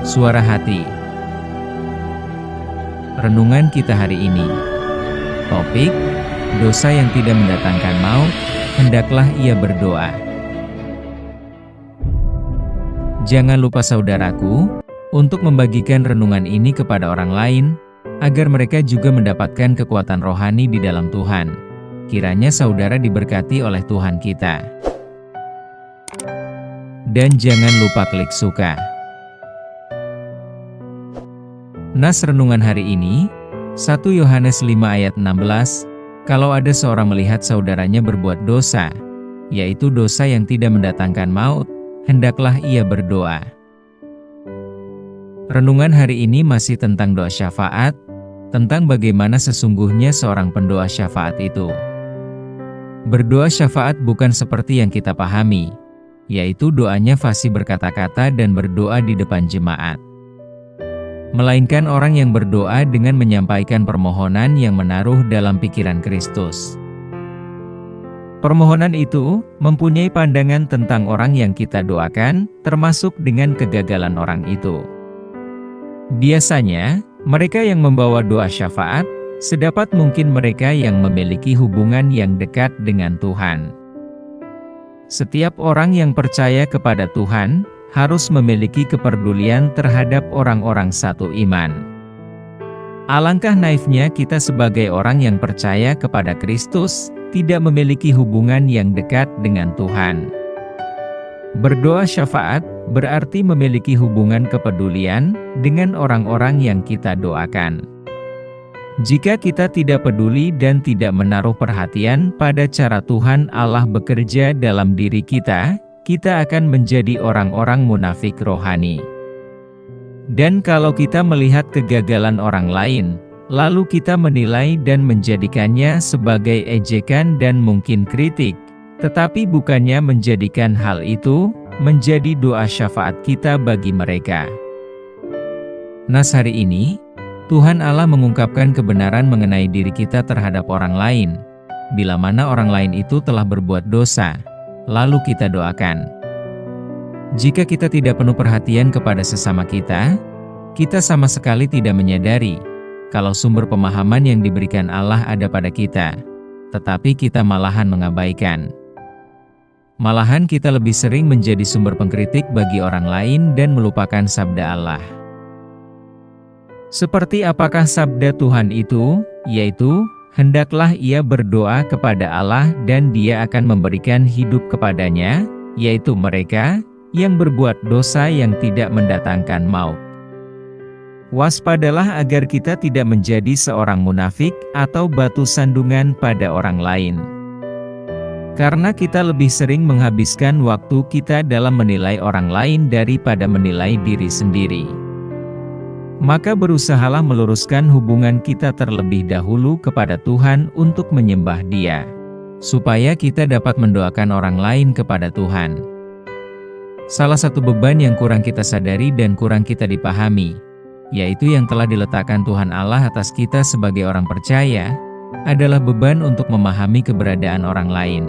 Suara hati. Renungan kita hari ini. Topik, dosa yang tidak mendatangkan maut, hendaklah ia berdoa. Jangan lupa saudaraku, untuk membagikan renungan ini kepada orang lain, agar mereka juga mendapatkan kekuatan rohani di dalam Tuhan. Kiranya saudara diberkati oleh Tuhan kita. Dan jangan lupa klik suka. Nas renungan hari ini, 1 Yohanes 5 ayat 16, kalau ada seorang melihat saudaranya berbuat dosa, yaitu dosa yang tidak mendatangkan maut, hendaklah ia berdoa. Renungan hari ini masih tentang doa syafaat, tentang bagaimana sesungguhnya seorang pendoa syafaat itu. Berdoa syafaat bukan seperti yang kita pahami, yaitu doanya fasih berkata-kata dan berdoa di depan jemaat. Melainkan orang yang berdoa dengan menyampaikan permohonan yang menaruh dalam pikiran Kristus. Permohonan itu mempunyai pandangan tentang orang yang kita doakan, termasuk dengan kegagalan orang itu. Biasanya, mereka yang membawa doa syafaat, sedapat mungkin mereka yang memiliki hubungan yang dekat dengan Tuhan. Setiap orang yang percaya kepada Tuhan, harus memiliki kepedulian terhadap orang-orang satu iman. Alangkah naifnya kita sebagai orang yang percaya kepada Kristus, tidak memiliki hubungan yang dekat dengan Tuhan. Berdoa syafaat berarti memiliki hubungan kepedulian dengan orang-orang yang kita doakan. Jika kita tidak peduli dan tidak menaruh perhatian pada cara Tuhan Allah bekerja dalam diri kita akan menjadi orang-orang munafik rohani. Dan kalau kita melihat kegagalan orang lain, lalu kita menilai dan menjadikannya sebagai ejekan dan mungkin kritik, tetapi bukannya menjadikan hal itu menjadi doa syafaat kita bagi mereka. Nas hari ini, Tuhan Allah mengungkapkan kebenaran mengenai diri kita terhadap orang lain, bila mana orang lain itu telah berbuat dosa, lalu kita doakan. Jika kita tidak penuh perhatian kepada sesama kita sama sekali tidak menyadari kalau sumber pemahaman yang diberikan Allah ada pada kita, tetapi kita malahan mengabaikan. Malahan kita lebih sering menjadi sumber pengkritik bagi orang lain dan melupakan sabda Allah. Seperti apakah sabda Tuhan itu, yaitu, hendaklah ia berdoa kepada Allah dan Dia akan memberikan hidup kepadanya, yaitu mereka yang berbuat dosa yang tidak mendatangkan maut. Waspadalah agar kita tidak menjadi seorang munafik atau batu sandungan pada orang lain. Karena kita lebih sering menghabiskan waktu kita dalam menilai orang lain daripada menilai diri sendiri. Maka berusahalah meluruskan hubungan kita terlebih dahulu kepada Tuhan untuk menyembah Dia, supaya kita dapat mendoakan orang lain kepada Tuhan. Salah satu beban yang kurang kita sadari dan kurang kita dipahami, yaitu yang telah diletakkan Tuhan Allah atas kita sebagai orang percaya, adalah beban untuk memahami keberadaan orang lain.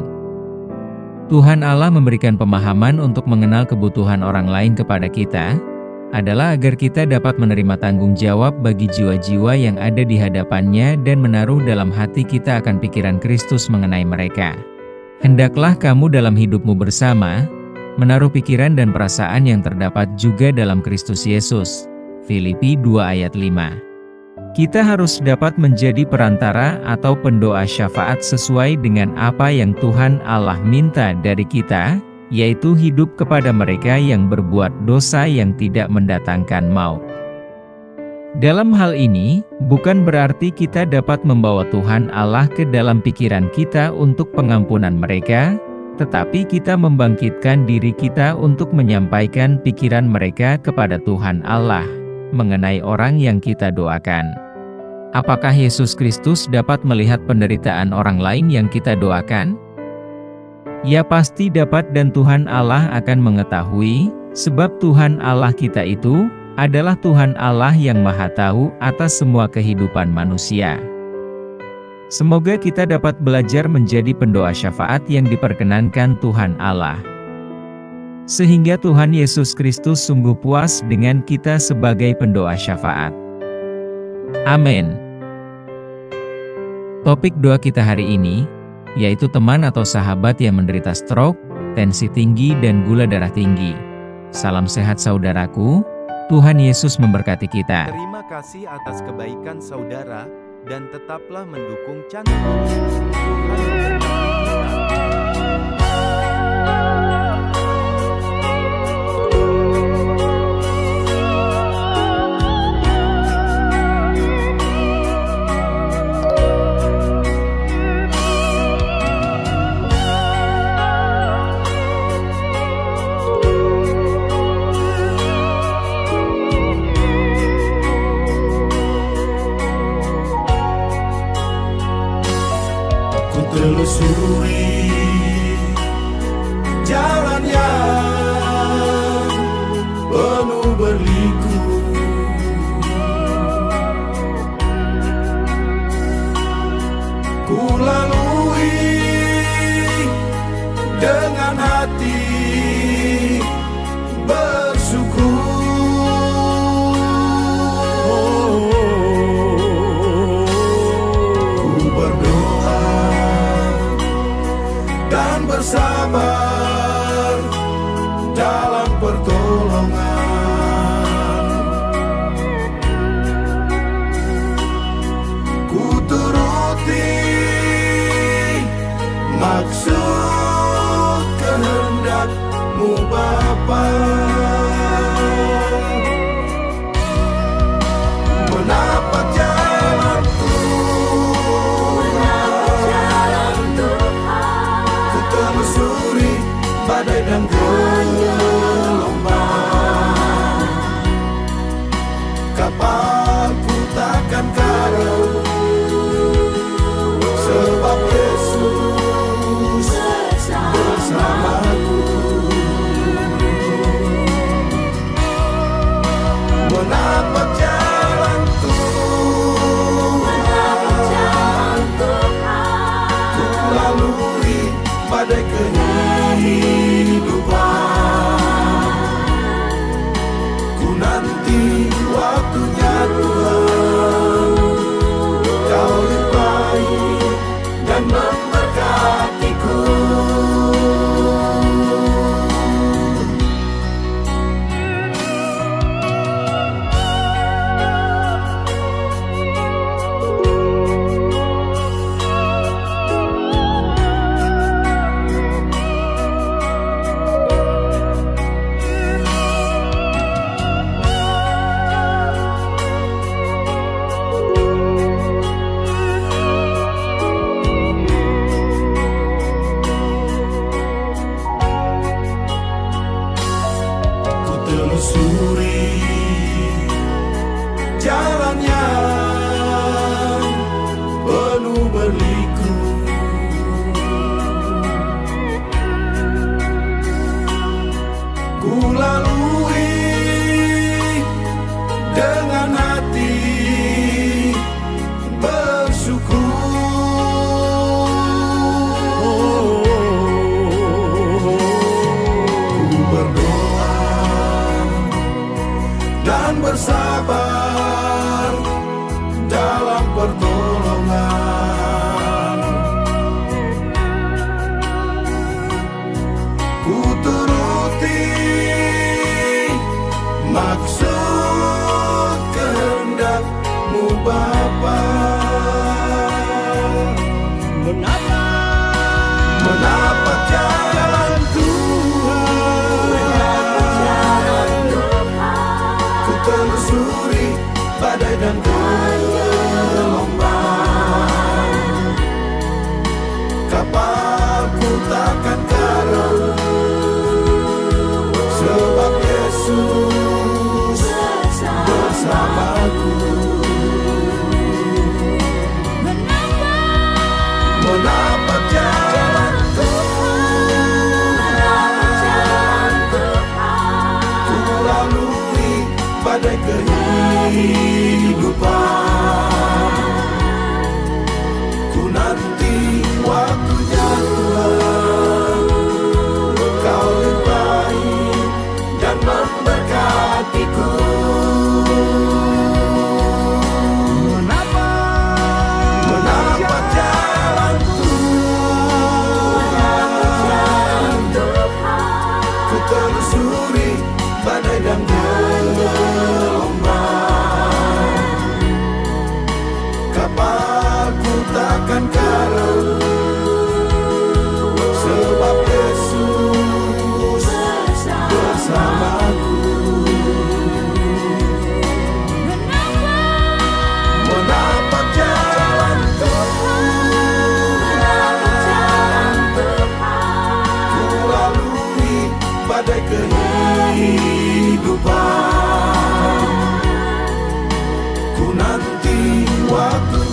Tuhan Allah memberikan pemahaman untuk mengenal kebutuhan orang lain kepada kita, adalah agar kita dapat menerima tanggung jawab bagi jiwa-jiwa yang ada di hadapannya dan menaruh dalam hati kita akan pikiran Kristus mengenai mereka. Hendaklah kamu dalam hidupmu bersama, menaruh pikiran dan perasaan yang terdapat juga dalam Kristus Yesus. Filipi 2 ayat 5. Kita harus dapat menjadi perantara atau pendoa syafaat sesuai dengan apa yang Tuhan Allah minta dari kita, yaitu hidup kepada mereka yang berbuat dosa yang tidak mendatangkan maut. Dalam hal ini, bukan berarti kita dapat membawa Tuhan Allah ke dalam pikiran kita untuk pengampunan mereka, tetapi kita membangkitkan diri kita untuk menyampaikan pikiran mereka kepada Tuhan Allah, mengenai orang yang kita doakan. Apakah Yesus Kristus dapat melihat penderitaan orang lain yang kita doakan? Ya pasti dapat, dan Tuhan Allah akan mengetahui, sebab Tuhan Allah kita itu adalah Tuhan Allah yang Maha Tahu atas semua kehidupan manusia. Semoga kita dapat belajar menjadi pendoa syafaat yang diperkenankan Tuhan Allah. sehingga Tuhan Yesus Kristus sungguh puas dengan kita sebagai pendoa syafaat. Amin. Topik doa kita hari ini, yaitu teman atau sahabat yang menderita stroke, tensi tinggi dan gula darah tinggi. Salam sehat saudaraku, Tuhan Yesus memberkati kita. Terima kasih atas kebaikan saudara, dan tetaplah mendukung channel ini. Tuhan memberkati kita. Telusuri jalan yang penuh berliku, ku lalui dengan hati bersyukur. Bersabar dalam pertolongan, ku turuti maksud kehendak-Mu Bapa, menapak jalan telusuri badai dan gelombang, kapalku takkan karam, sebab Yesus bersamaku. Menapak jalan Tuhan, ku lalui badai kehidupan, ku nanti waktunya Tuhan, Kau limpahi dan memberkatiku. Telusuri jalan yang penuh berliku, ku lalui dengan hati bersyukur. Ku berdoa telusuri badai dan gelombang. Kapalku takkan karam, sebab Yesus bersamaku. Menapak jalan Tuhan, ku lalui badai kehidupan. Ku nanti waktu